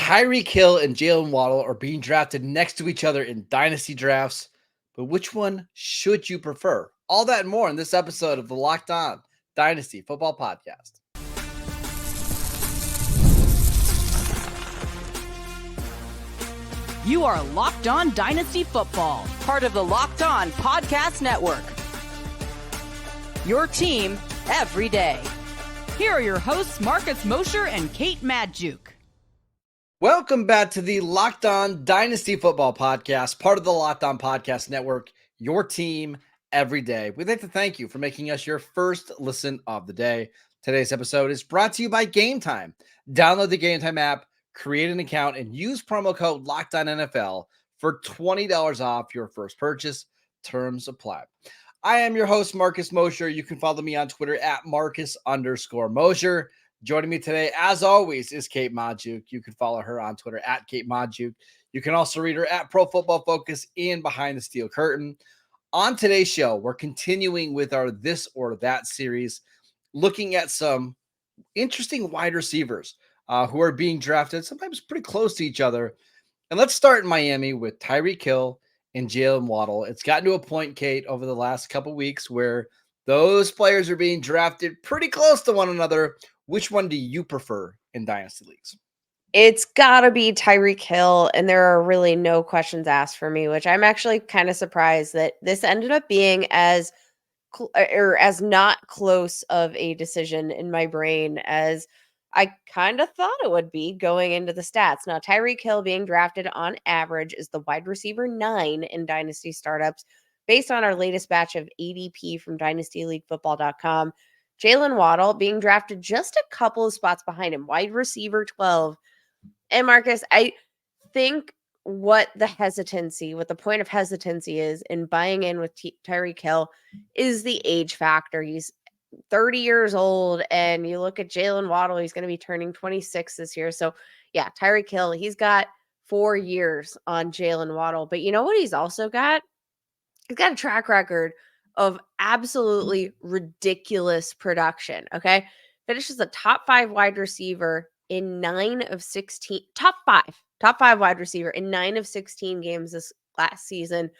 Tyreek Hill and Jaylen Waddle are being drafted next to each other in dynasty drafts, but which one should you prefer? All that and more in this episode of the Locked On Dynasty Football Podcast. You are Locked On Dynasty Football, part of the Locked On Podcast Network. Your team every day. Here are your hosts, Marcus Mosher and Kate Madjuk. Welcome back to the Locked On Dynasty Football Podcast, part of the Locked On Podcast Network, your team every day. We'd like to thank you for making us your first listen of the day. Today's episode is brought to you by Gametime. Download the Gametime app, create an account, and use promo code LOCKEDONNFL for $20 off your first purchase. Terms apply. I am your host, Marcus Mosher. You can follow me on Twitter at Marcus_Mosher. Joining me today, as always, is Kate Madjuk. You can follow her on Twitter at Kate Madjuk. You can also read her at Pro Football Focus and Behind the Steel Curtain. On today's show, we're continuing with our This or That series, looking at some interesting wide receivers who are being drafted, sometimes pretty close to each other. And let's start in Miami with Tyreek Hill and Jaylen Waddle. It's gotten to a point, Kate, over the last couple weeks where those players are being drafted pretty close to one another. Which one do you prefer in dynasty leagues? It's got to be Tyreek Hill, and there are really no questions asked for me, which I'm actually kind of surprised that this ended up being as not close of a decision in my brain as I kind of thought it would be going into the stats. Now, Tyreek Hill being drafted on average is the wide receiver 9 in dynasty startups based on our latest batch of ADP from dynastyleaguefootball.com. Jaylen Waddle being drafted just a couple of spots behind him, wide receiver 12. And Marcus, I think what the point of hesitancy is in buying in with Tyreek Hill is the age factor. He's 30 years old, and you look at Jaylen Waddle, he's going to be turning 26 this year. So yeah, Tyreek Hill, he's got 4 years on Jaylen Waddle. But you know what he's also got? He's got a track record of absolutely ridiculous production, okay? Finishes a top 5 wide receiver in 9 of 16, top five wide receiver in 9 of 16 games this last season.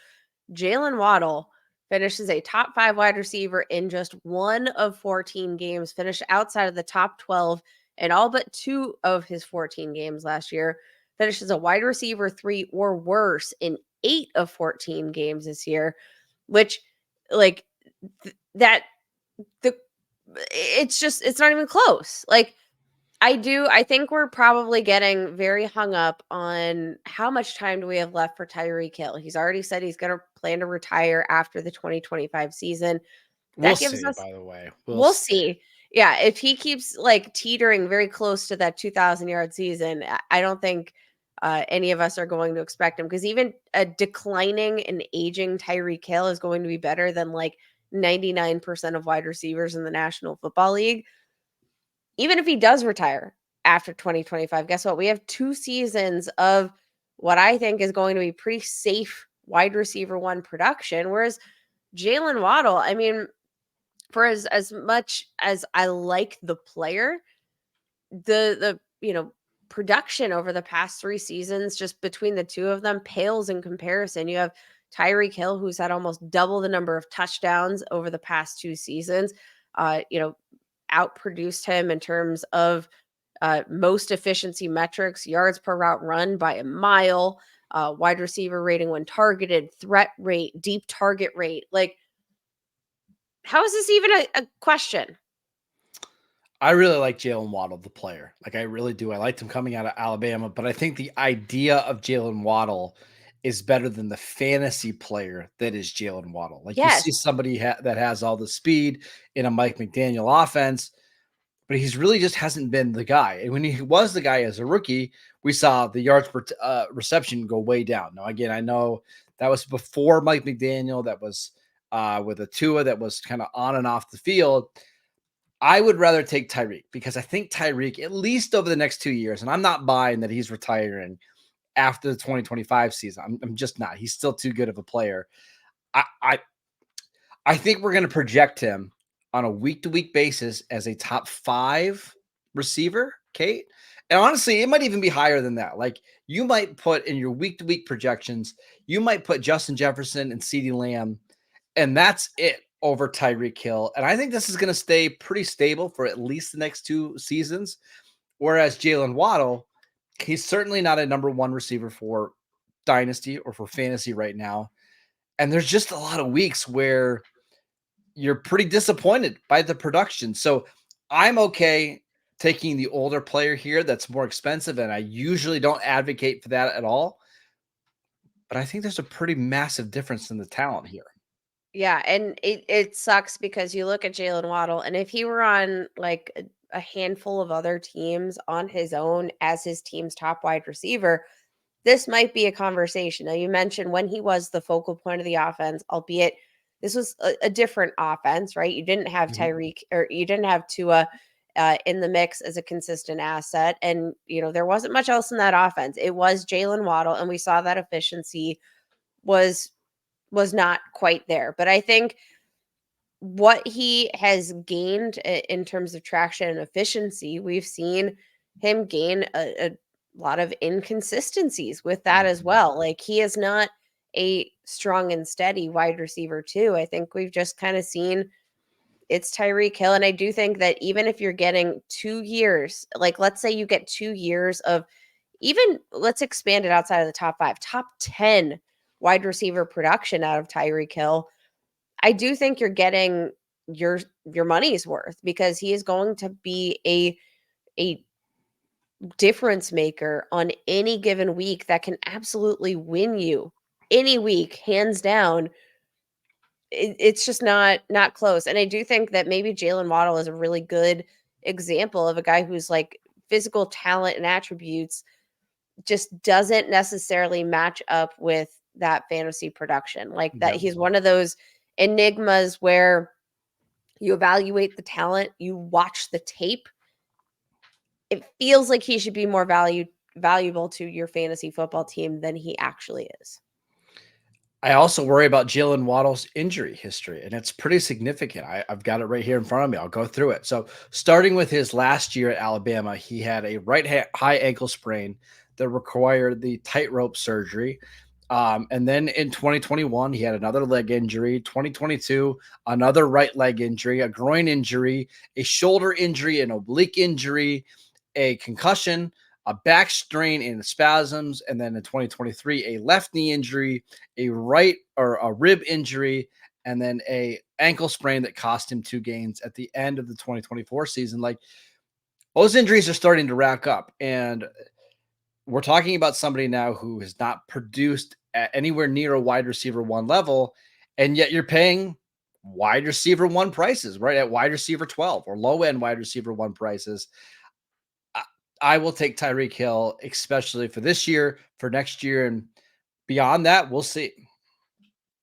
Jaylen Waddle finishes a top 5 wide receiver in just 1 of 14 games, finished outside of the top 12 in all but 2 of his 14 games last year, finishes a wide receiver 3 or worse in 8 of 14 games this year, which it's not even close. I think we're probably getting very hung up on how much time do we have left for Tyreek Hill. He's already said he's going to plan to retire after the 2025 season. We'll see, by the way. We'll see. Yeah, if he keeps teetering very close to that 2,000-yard season, I don't think any of us are going to expect him, because even a declining and aging Tyreek Hill is going to be better than 99% of wide receivers in the National Football League. Even if he does retire after 2025, guess what? We have 2 seasons of what I think is going to be pretty safe wide receiver 1 production. Whereas Jaylen Waddle, I mean, for as much as I like the player, the production over the past 3 seasons, just between the two of them, pales in comparison. You have Tyreek Hill, who's had almost double the number of touchdowns over the past 2 seasons, outproduced him in terms of most efficiency metrics, yards per route run by a mile, wide receiver rating when targeted, threat rate, deep target rate. How is this even a question? I really like Jaylen Waddle, the player. I really do. I liked him coming out of Alabama, but I think the idea of Jaylen Waddle is better than the fantasy player that is Jaylen Waddle. Yes. You see somebody that has all the speed in a Mike McDaniel offense, but he's really just hasn't been the guy. And when he was the guy as a rookie, we saw the yards per reception go way down. Now, again, I know that was before Mike McDaniel. That was with a Tua that was kind of on and off the field. I would rather take Tyreek, because I think Tyreek, at least over the next 2 years, and I'm not buying that he's retiring after the 2025 season. I'm just not. He's still too good of a player. I think we're going to project him on a week-to-week basis as a top 5 receiver, Kate. And honestly, it might even be higher than that. Like you might put in your week-to-week projections, you might put Justin Jefferson and CeeDee Lamb, and that's it over Tyreek Hill. And I think this is going to stay pretty stable for at least the next 2 seasons. Whereas Jaylen Waddle, he's certainly not a number one receiver for Dynasty or for fantasy right now. And there's just a lot of weeks where you're pretty disappointed by the production. So I'm okay taking the older player here that's more expensive, and I usually don't advocate for that at all. But I think there's a pretty massive difference in the talent here. Yeah, and it sucks because you look at Jaylen Waddle, and if he were on like a handful of other teams on his own as his team's top wide receiver, this might be a conversation. Now, you mentioned when he was the focal point of the offense, albeit this was a different offense, right? You didn't have Tyreek or you didn't have Tua in the mix as a consistent asset. And, there wasn't much else in that offense. It was Jaylen Waddle, and we saw that efficiency was not quite there. But I think what he has gained in terms of traction and efficiency, we've seen him gain a lot of inconsistencies with that as well. Like he is not a strong and steady wide receiver too. I think we've just kind of seen it's Tyreek Hill. And I do think that even if you're getting 2 years, like let's say you get 2 years of even, let's expand it outside of the top 5, top 10 wide receiver production out of Tyreek Hill, I do think you're getting your money's worth because he is going to be a difference maker on any given week that can absolutely win you any week, hands down. It's just not close. And I do think that maybe Jaylen Waddle is a really good example of a guy who's like physical talent and attributes just doesn't necessarily match up with that fantasy production. Like that, he's one of those enigmas where you evaluate the talent, you watch the tape. It feels like he should be more valuable to your fantasy football team than he actually is. I also worry about Jaylen Waddle's injury history, and it's pretty significant. I've got it right here in front of me. I'll go through it. So starting with his last year at Alabama, he had a high ankle sprain that required the tightrope surgery. And then in 2021, he had another leg injury. 2022, another right leg injury, a groin injury, a shoulder injury, an oblique injury, a concussion, a back strain and spasms, and then in 2023, a left knee injury, a rib injury, and then a ankle sprain that cost him 2 games at the end of the 2024 season. Like those injuries are starting to rack up, and we're talking about somebody now who has not produced at anywhere near a wide receiver 1 level, and yet you're paying wide receiver 1 prices, right? At wide receiver 12 or low end wide receiver 1 prices. I will take Tyreek Hill, especially for this year, for next year, and beyond that, we'll see.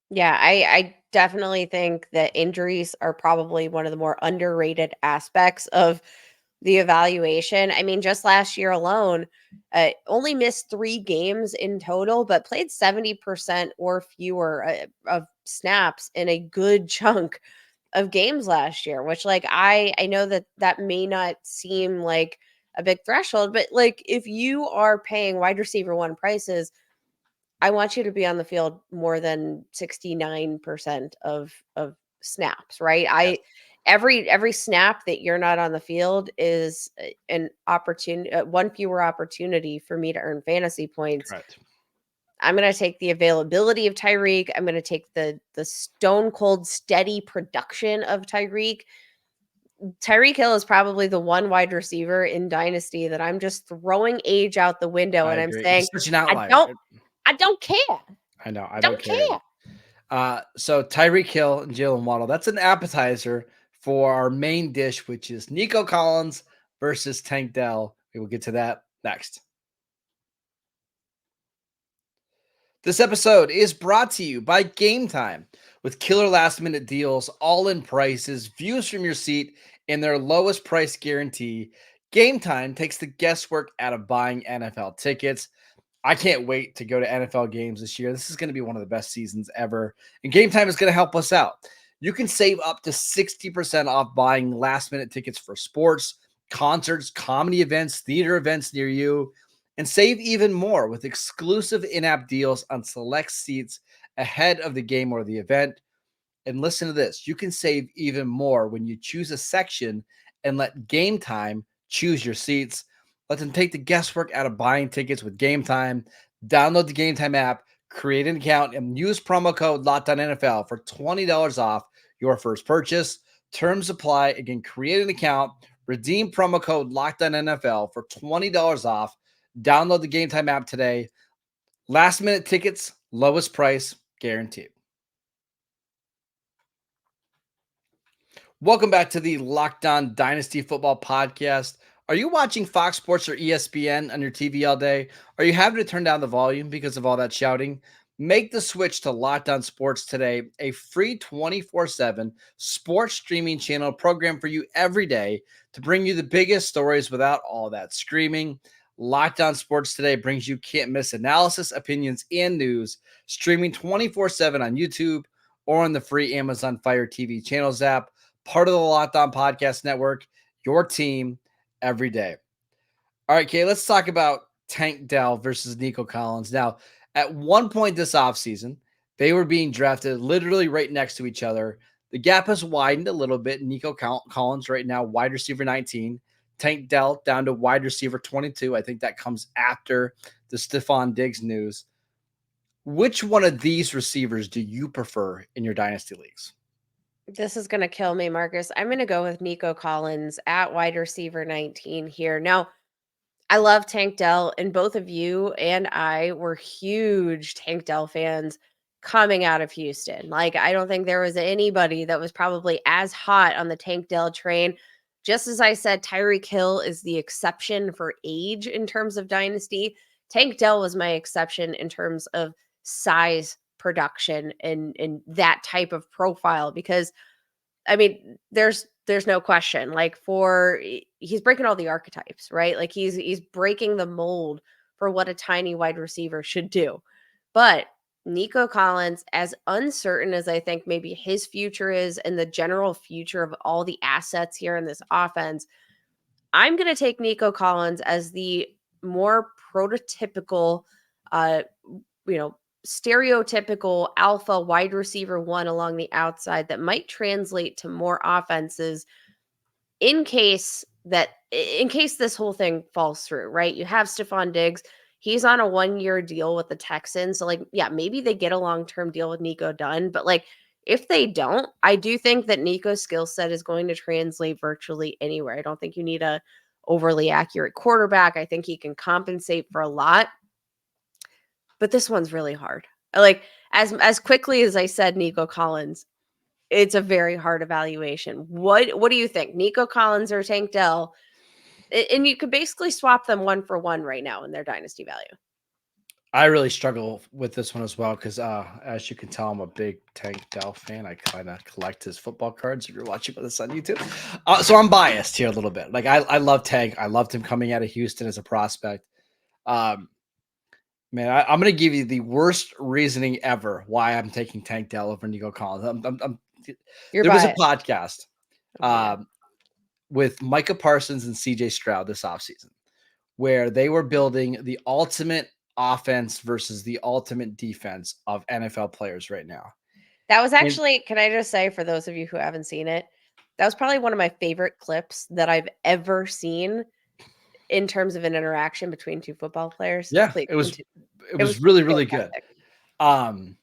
Yeah, I definitely think that injuries are probably one of the more underrated aspects of the evaluation. I mean, just last year alone, only missed 3 games in total, but played 70% or fewer of snaps in a good chunk of games last year, which like I know that may not seem like a big threshold, but like if you are paying wide receiver 1 prices, I want you to be on the field more than 69% of snaps, right? Yes. Every snap that you're not on the field is an opportunity, one fewer opportunity for me to earn fantasy points. Correct. I'm going to take the availability of Tyreek. I'm going to take the stone cold steady production of Tyreek. Tyreek Hill is probably the one wide receiver in Dynasty that I'm just throwing age out the window, and I'm saying, He's such an outlier. I don't care. I know. I don't care. So Tyreek Hill and Jaylen Waddle, that's an appetizer for our main dish, which is Nico Collins versus Tank Dell. We will get to that next. This episode is brought to you by Gametime. With killer last-minute deals, all-in prices, views from your seat, and their lowest price guarantee, Gametime takes the guesswork out of buying NFL tickets. I can't wait to go to NFL games this year. This is going to be one of the best seasons ever, and Gametime is going to help us out. You can save up to 60% off buying last-minute tickets for sports, concerts, comedy events, theater events near you, and save even more with exclusive in-app deals on select seats ahead of the game or the event. And listen to this, you can save even more when you choose a section and let Gametime choose your seats. Let them take the guesswork out of buying tickets with Gametime. Download the Gametime app, create an account, and use promo code LOCKEDONNFL for $20 off your first purchase. Terms apply. Again, create an account, redeem promo code LOCKEDONNFL for $20 off. Download the Gametime app today. Last minute tickets, lowest price guaranteed. Welcome back to the Locked On Dynasty Football Podcast. Are you watching Fox Sports or ESPN on your TV all day? Are you having to turn down the volume because of all that shouting? Make the switch to Locked On Sports today, a free 24/7 sports streaming channel program for you every day to bring you the biggest stories without all that screaming. Locked On Sports today brings you can't miss analysis, opinions, and news, streaming 24/7 on YouTube or on the free Amazon Fire TV channels app. Part of the Locked On Podcast Network, your team every day. All right, Kay, let's talk about Tank Dell versus Nico Collins. Now, at one point this offseason, they were being drafted literally right next to each other. The gap has widened a little bit. Nico Collins right now, wide receiver 19. Tank Dell down to wide receiver 22. I think that comes after the Stephon Diggs news. Which one of these receivers do you prefer in your dynasty leagues? This is going to kill me, Marcus. I'm going to go with Nico Collins at wide receiver 19 here. Now, I love Tank Dell, and both of you and I were huge Tank Dell fans coming out of Houston. Like, I don't think there was anybody that was probably as hot on the Tank Dell train. Just as I said, Tyreek Hill is the exception for age in terms of dynasty. Tank Dell was my exception in terms of size, production, and that type of profile, because I mean, there's no question. Like, he's breaking all the archetypes, right? Like, he's breaking the mold for what a tiny wide receiver should do. But Nico Collins, as uncertain as I think maybe his future is and the general future of all the assets here in this offense, I'm going to take Nico Collins as the more prototypical, uh, you know, stereotypical alpha wide receiver one along the outside that might translate to more offenses in case this whole thing falls through, right? You have Stephon Diggs. He's on a 1-year deal with the Texans. So, like, yeah, maybe they get a long-term deal with Nico done. But, like, if they don't, I do think that Nico's skill set is going to translate virtually anywhere. I don't think you need a overly accurate quarterback. I think he can compensate for a lot. But this one's really hard. Like, as quickly as I said Nico Collins, it's a very hard evaluation. What do you think? Nico Collins or Tank Dell? And you could basically swap them one for one right now in their dynasty value. I really struggle with this one as well because, as you can tell, I'm a big Tank Dell fan. I kind of collect his football cards if you're watching this on YouTube. So I'm biased here a little bit. Like, I love Tank. I loved him coming out of Houston as a prospect. Man, I'm going to give you the worst reasoning ever why I'm taking Tank Dell over Nico Collins. There was a podcast with Micah Parsons and CJ Stroud this offseason where they were building the ultimate offense versus the ultimate defense of NFL players right now. That was actually, can I just say, for those of you who haven't seen it, that was probably one of my favorite clips that I've ever seen in terms of an interaction between two football players. Yeah, it was really, really good. And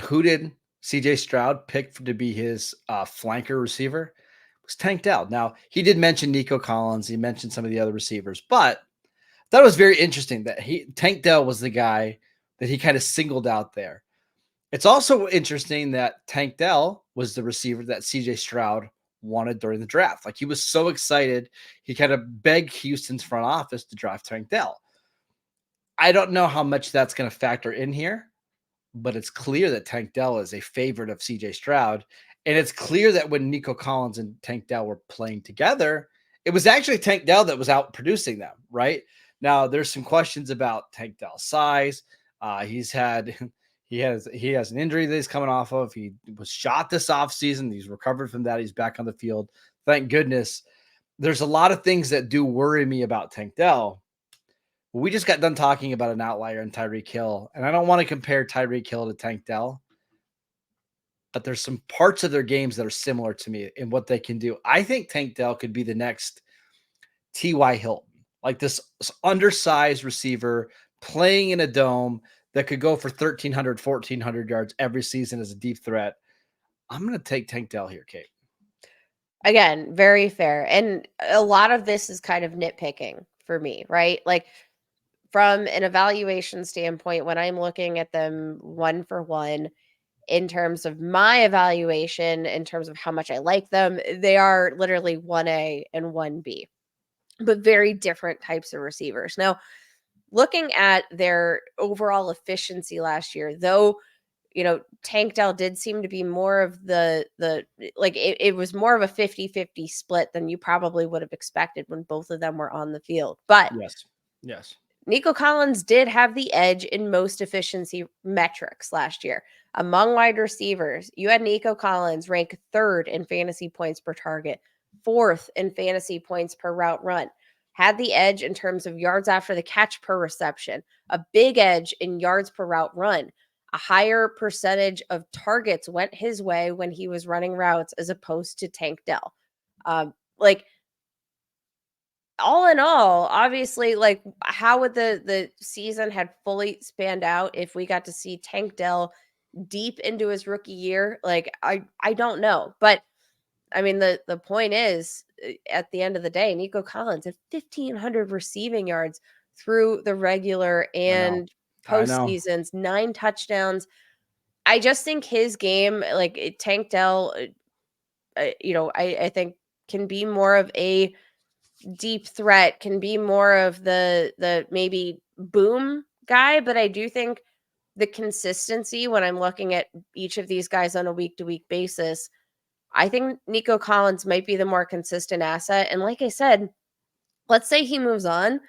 who did CJ Stroud pick to be his flanker receiver? It was Tank Dell. Now, he did mention Nico Collins. He mentioned some of the other receivers, but that was very interesting that Tank Dell was the guy that he kind of singled out there. It's also interesting that Tank Dell was the receiver that CJ Stroud wanted during the draft. Like, he was so excited, he kind of begged Houston's front office to draft Tank Dell. I don't know how much that's going to factor in here, but it's clear that Tank Dell is a favorite of CJ Stroud. And it's clear that when Nico Collins and Tank Dell were playing together, it was actually Tank Dell that was out producing them, right? Now, there's some questions about Tank Dell's size. He has an injury that he's coming off of. He was shot this offseason. He's recovered from that. He's back on the field. Thank goodness. there's a lot of things that do worry me about Tank Dell. We just got done talking about an outlier in Tyreek Hill, and I don't want to compare Tyreek Hill to Tank Dell, but there's some parts of their games that are similar to me in what they can do. I think Tank Dell could be the next T.Y. Hilton, like this undersized receiver playing in a dome that could go for 1,300, 1,400 yards every season as a deep threat. I'm going to take Tank Dell here, Kate. Again, very fair. And a lot of this is kind of nitpicking for me, right? Like from an evaluation standpoint, when I'm looking at them one for one, in terms of my evaluation, in terms of how much I like them, they are literally 1A and 1B, but very different types of receivers. Now, looking at their overall efficiency last year, though, Tank Dell did seem to be more of the like it was more of a 50-50 split than you probably would have expected when both of them were on the field. But Yes. Nico Collins did have the edge in most efficiency metrics last year. Among wide receivers, you had Nico Collins rank 3rd in fantasy points per target, 4th in fantasy points per route run. Had the edge in terms of yards after the catch per reception, a big edge in yards per route run. A higher percentage of targets went his way when he was running routes as opposed to Tank Dell. Like all in all, obviously, like how would the season had fully spanned out if we got to see Tank Dell deep into his rookie year? Like I don't know, but I mean the point is at the end of the day, Nico Collins had 1,500 receiving yards through the regular and I know. postseasons, 9 touchdowns. I just think his game, like Tank Dell, I think can be more of a deep threat, can be more of the maybe boom guy, but I do think the consistency when I'm looking at each of these guys on a week to week basis, I think Nico Collins might be the more consistent asset. And like I said, let's say he moves on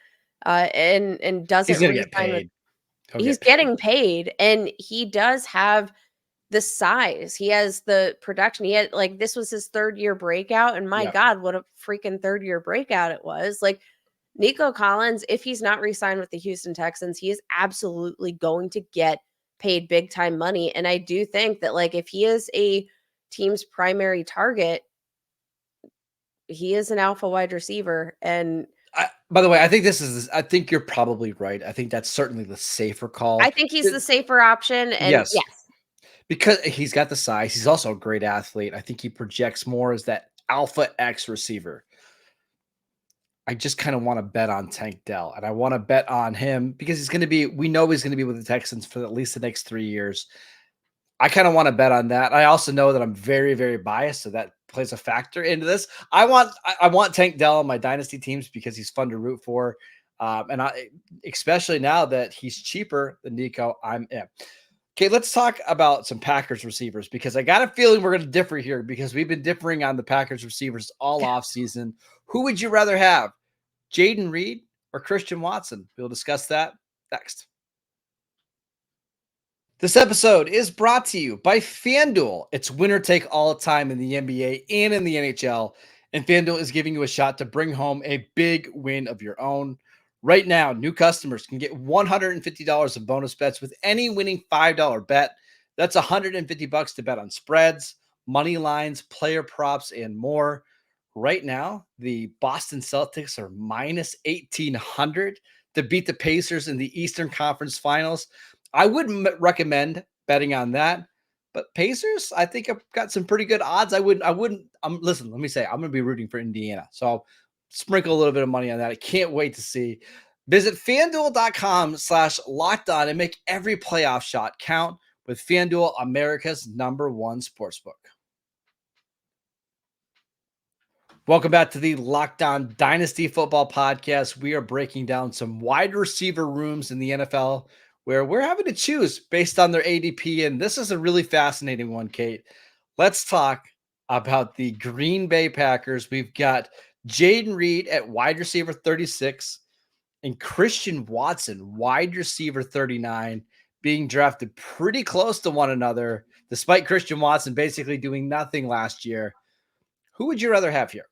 and He's doesn't going to get re-sign with, paid. He'll he's get paid. getting paid, and he does have the size. He has the production. He had like this was his 3rd year breakout, and my Yep. God, what a freaking 3rd year breakout it was! Like Nico Collins, if he's not re-signed with the Houston Texans, he is absolutely going to get paid big time money. And I do think that like if he is a team's primary target, he is an alpha wide receiver. And By the way, I think you're probably right. I think that's certainly the safer I call. think he's the safer option. And Yes, yes, because he's got the size. He's also a great athlete. I think he projects more as that alpha X receiver. I just kind of want to bet on Tank Dell, and I want to bet on him because we know he's going to be with the Texans for at least the next 3 years. I kind of want to bet on that. I also know that I'm very, very biased, so that plays a factor into this. I want Tank Dell on my dynasty teams because he's fun to root for, and especially now that he's cheaper than Nico, I'm in. Okay, let's talk about some Packers receivers because I got a feeling we're going to differ here because we've been differing on the Packers receivers all off season. Who would you rather have, Jayden Reed or Christian Watson? We'll discuss that next. This episode is brought to you by FanDuel. It's winner take all time in the NBA and in the NHL, and FanDuel is giving you a shot to bring home a big win of your own. Right now, new customers can get $150 of bonus bets with any winning $5 bet. That's $150 to bet on spreads, money lines, player props, and more. Right now, the Boston Celtics are minus 1,800 to beat the Pacers in the Eastern Conference Finals. I wouldn't recommend betting on that, but Pacers, I think I've got some pretty good odds. Listen, let me say, I'm going to be rooting for Indiana. So I'll sprinkle a little bit of money on that. I can't wait to see. Visit FanDuel.com/lockedon and make every playoff shot count with FanDuel, America's #1 sportsbook. Welcome back to the Locked On Dynasty Football Podcast. We are breaking down some wide receiver rooms in the NFL where we're having to choose based on their ADP. And this is a really fascinating one, Kate. Let's talk about the Green Bay Packers. We've got Jayden Reed at wide receiver 36 and Christian Watson, wide receiver 39, being drafted pretty close to one another, despite Christian Watson basically doing nothing last year. Who would you rather have here?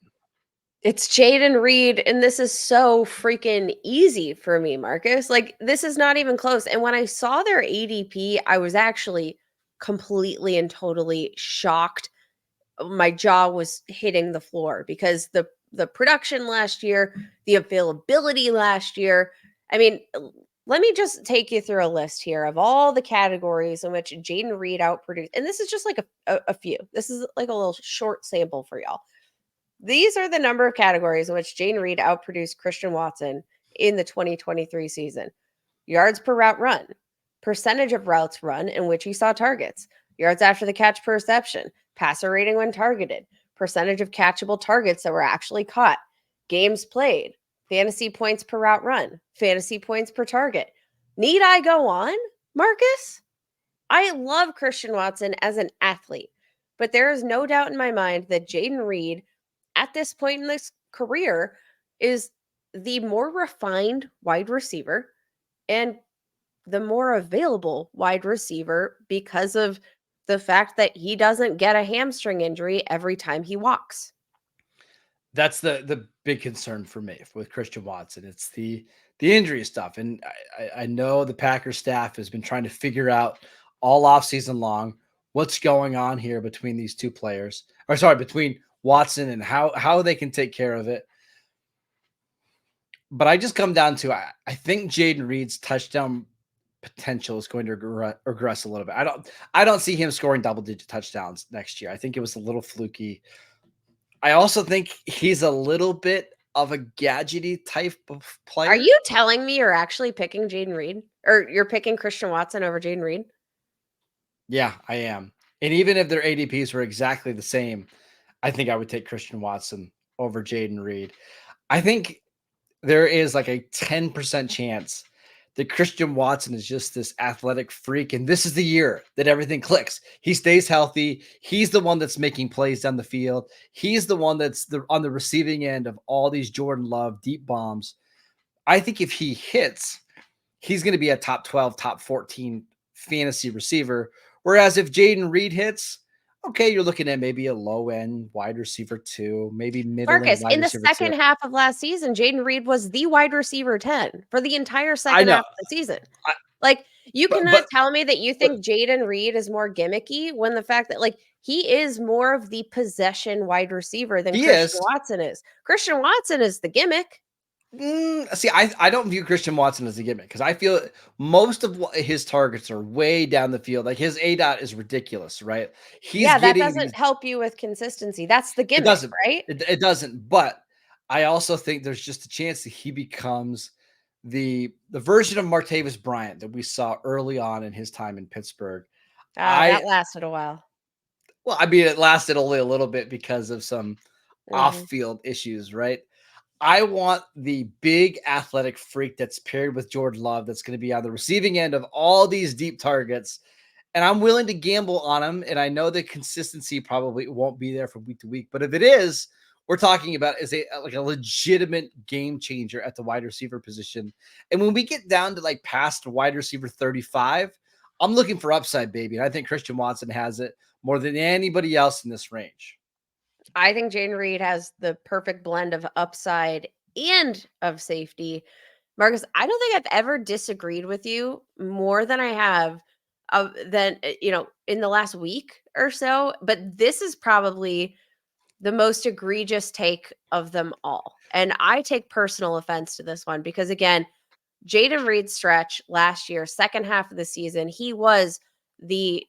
It's Jayden Reed, and this is so freaking easy for me, Marcus. Like, this is not even close. And when I saw their ADP, I was actually completely and totally shocked. My jaw was hitting the floor because the production last year, the availability last year. I mean, let me just take you through a list here of all the categories in which Jayden Reed outproduced. And this is just like a few. This is like a little short sample for y'all. These are the number of categories in which Jayden Reed outproduced Christian Watson in the 2023 season. Yards per route run, percentage of routes run in which he saw targets, yards after the catch per reception, passer rating when targeted, percentage of catchable targets that were actually caught, games played, fantasy points per route run, fantasy points per target. Need I go on, Marcus? I love Christian Watson as an athlete, but there is no doubt in my mind that Jayden Reed at this point in this career is the more refined wide receiver and the more available wide receiver because of the fact that he doesn't get a hamstring injury every time he walks. That's the big concern for me with Christian Watson. It's the injury stuff. And I know the Packers staff has been trying to figure out all offseason long what's going on here between these two players. Or sorry, between Watson and how they can take care of it. But I just come down to I think Jayden Reed's touchdown potential is going to regress a little bit. I don't see him scoring double-digit touchdowns next year. I think it was a little fluky. I also think he's a little bit of a gadgety type of player. Are you telling me you're actually picking Jayden Reed? Or you're picking Christian Watson over Jayden Reed? Yeah, I am. And even if their ADPs were exactly the same, I think I would take Christian Watson over Jayden Reed. I think there is like a 10% chance that Christian Watson is just this athletic freak. And this is the year that everything clicks. He stays healthy. He's the one that's making plays down the field. He's the one that's on the receiving end of all these Jordan Love deep bombs. I think if he hits, he's going to be a top 12, top 14 fantasy receiver. Whereas if Jayden Reed hits, okay, you're looking at maybe a low end wide receiver 2, maybe middle Marcus, end wide in the receiver second 2. half of last season, Jayden Reed was the wide receiver 10 for the entire I second know. half of the season. I, Like, you but cannot but tell me that you but think Jayden Reed is more gimmicky when the fact that, like, he is more of the possession wide receiver than he Christian is. Watson is. Christian Watson is the gimmick. See, I don't view Christian Watson as a gimmick because I feel most of his targets are way down the field. Like his ADOT is ridiculous, right? He's Yeah, that getting these. doesn't help you with consistency. That's the It gimmick, doesn't. right? It doesn't. But I also think there's just a chance that he becomes the version of Martavis Bryant that we saw early on in his time in Pittsburgh. I That lasted a while. Well, I mean, it lasted only a little bit because of some Mhm. off-field issues, right? I want the big athletic freak that's paired with Jordan Love that's going to be on the receiving end of all these deep targets. And I'm willing to gamble on him. And I know the consistency probably won't be there from week to week. But if it is, we're talking about is a legitimate game changer at the wide receiver position. And when we get down to like past wide receiver 35, I'm looking for upside, baby. And I think Christian Watson has it more than anybody else in this range. I think Jayden Reed has the perfect blend of upside and of safety. Marcus, I don't think I've ever disagreed with you more than I have in the last week or so, but this is probably the most egregious take of them all. And I take personal offense to this one because, again, Jayden Reed's stretch last year, second half of the season, he was the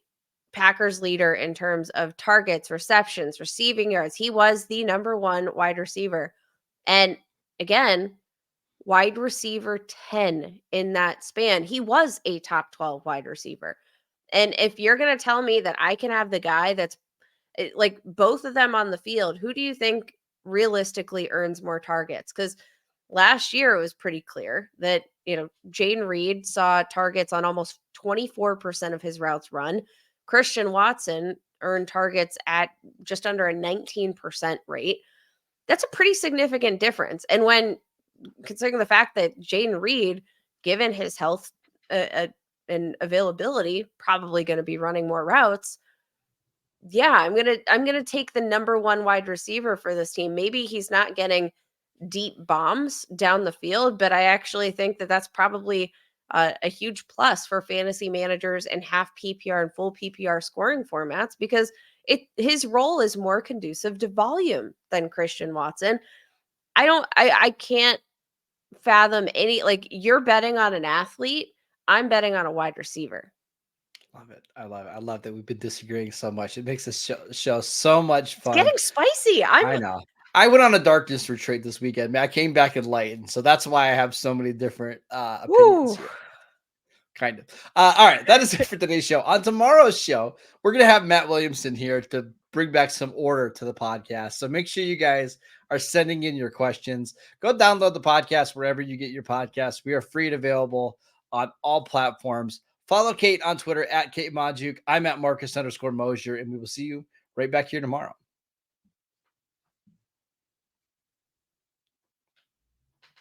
Packers leader in terms of targets, receptions, receiving yards. He was the number one wide receiver. And again, wide receiver 10 in that span. He was a top 12 wide receiver. And if you're going to tell me that I can have the guy that's like both of them on the field, who do you think realistically earns more targets? Because last year it was pretty clear that, Jayden Reed saw targets on almost 24% of his routes run. Christian Watson earned targets at just under a 19% rate. That's a pretty significant difference. And when considering the fact that Jayden Reed, given his health and availability, probably going to be running more routes, yeah, I'm gonna take the number one wide receiver for this team. Maybe he's not getting deep bombs down the field, but I actually think that that's probably a huge plus for fantasy managers and half PPR and full PPR scoring formats because his role is more conducive to volume than Christian Watson. I can't fathom any, like, you're betting on an athlete, I'm betting on a wide receiver. Love it. I love it. I love that we've been disagreeing so much. It makes this show so much It's fun. getting spicy. I know. I went on a darkness retreat this weekend. Man, I came back enlightened, so that's why I have so many different opinions Woo. here. Kind of. All right, that is it for today's show. On tomorrow's show, we're gonna have Matt Williamson here to bring back some order to the podcast. So make sure you guys are sending in your questions. Go download the podcast wherever you get your podcasts. We are free and available on all platforms. Follow Kate on Twitter at Kate Majuk. I'm at Marcus _Mosier, and we will see you right back here tomorrow.